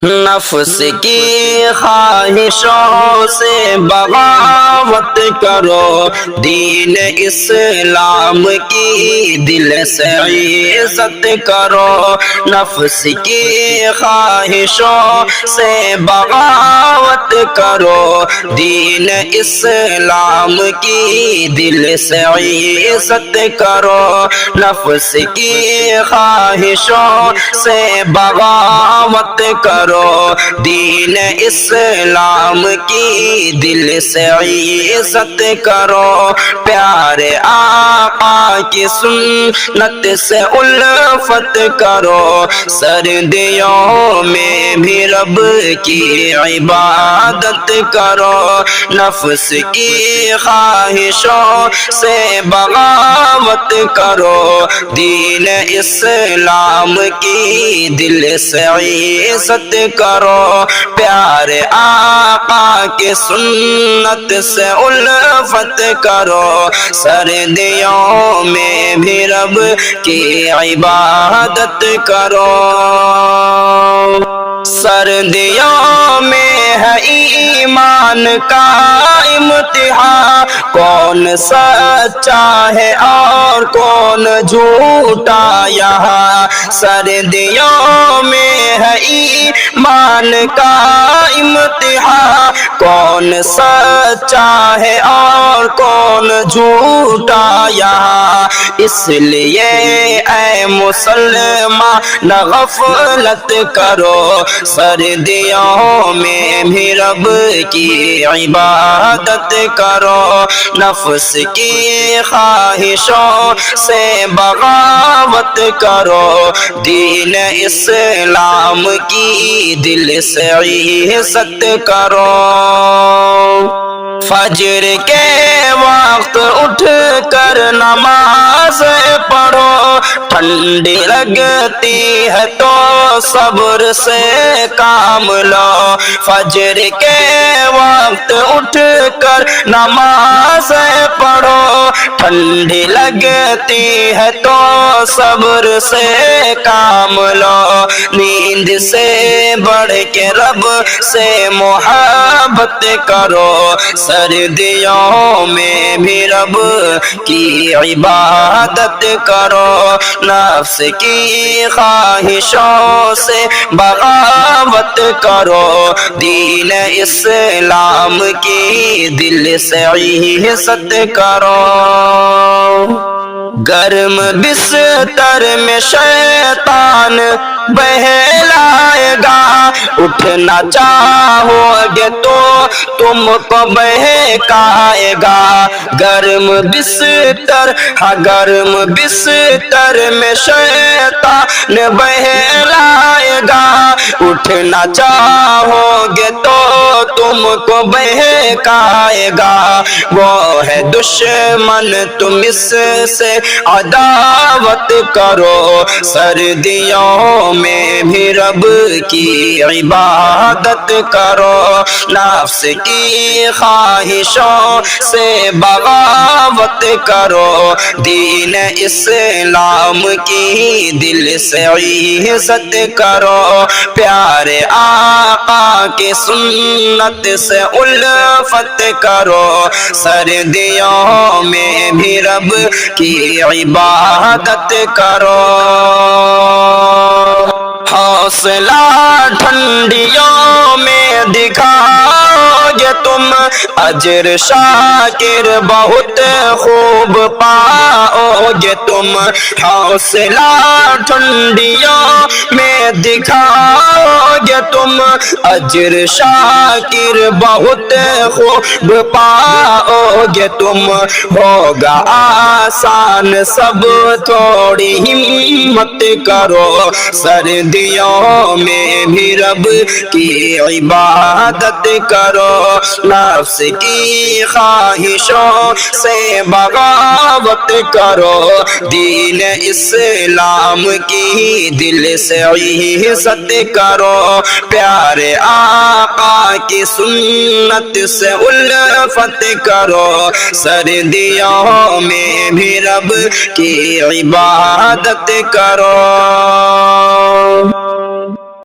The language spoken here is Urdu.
نفس کی خواہشوں سے بغاوت کرو، دین اسلام کی دل سے عزت کرو۔ نفس کی خواہشوں سے بغاوت کرو، دین اسلام کی دل سے عزت کرو۔ نفس کی خواہشوں سے بغاوت کرو، دین اسلام کی دل سے عزت کرو۔ پیارے آقا کی سنت سے الفت کرو، سردیوں میں بھی رب کی عبادت کرو۔ نفس کی خواہشوں سے بغاوت کرو، دین اسلام کی دل سے عزت کرو۔ پیارے آقا کی سنت سے الفت کرو، سردیوں میں بھی رب کی عبادت کرو۔ سردیوں میں ہے ایمان کا امتحان، کون سچا ہے اور کون جھوٹا یہاں۔ سردیوں میں ہے ایمان کا امتحان، کون سچا ہے اور کون جھوٹا یہاں۔ اس لیے اے مسلمان نہ غفلت کرو، سردیوں میں بھی رب کی عبادت کرو۔ نفس کی خواہشوں سے بغاوت کرو، دین اسلام کی دل سے عزت کرو۔ فجر کے وقت اٹھ کر نماز پڑھو، ٹھنڈی لگتی ہے تو صبر سے کام لو۔ فجر کے وقت اٹھ کر نماز پڑھو، ٹھنڈی لگتی ہے تو صبر سے کام لو۔ نیند سے بڑھ کے رب سے محبت کرو، سردیوں میں بھی رب کی عبادت کرو۔ نفس کی خواہشوں سے بغاوت کرو، دین اسلام کی دل سے عزت کرو۔ گرم بستر میں شیطان بہلائے گا، اٹھنا چاہو گے تو تم کو بہکائے گا۔ گرم بستر، ہاں گرم بستر میں شیطان بہلائے گا، اٹھنا چاہو گے تو تم کو بہکائے گا۔ وہ ہے دشمن، تم اس سے عداوت کرو، سردیوں میں بھی رب کی عبادت کرو۔ نفس کی خواہشوں سے بغاوت کرو، دین اسلام کی دل سے عزت کرو۔ پیارے آقا کی سنت سے الفت کرو، سردیوں میں بھی رب کی عبادت کرو۔ حوصلہ ٹھنڈیوں میں دکھاؤ گے تم، اجر شاکر بہت خوب پاؤ گے تم۔ حوصلہ ٹھنڈیوں میں دکھاؤ گے تم، اجر شاکر بہت خوب پاؤ گے تم۔ ہوگا آسان سب، تھوڑی ہمت کرو، سردیوں میں بھی رب کی عبادت کرو۔ نفس کی خواہشوں سے بغاوت کرو، دین اسلام کی دل سے عزت کرو۔ پیارے آقا کی سنت سے الفت کرو، سردیوں میں بھی رب کی عبادت کرو۔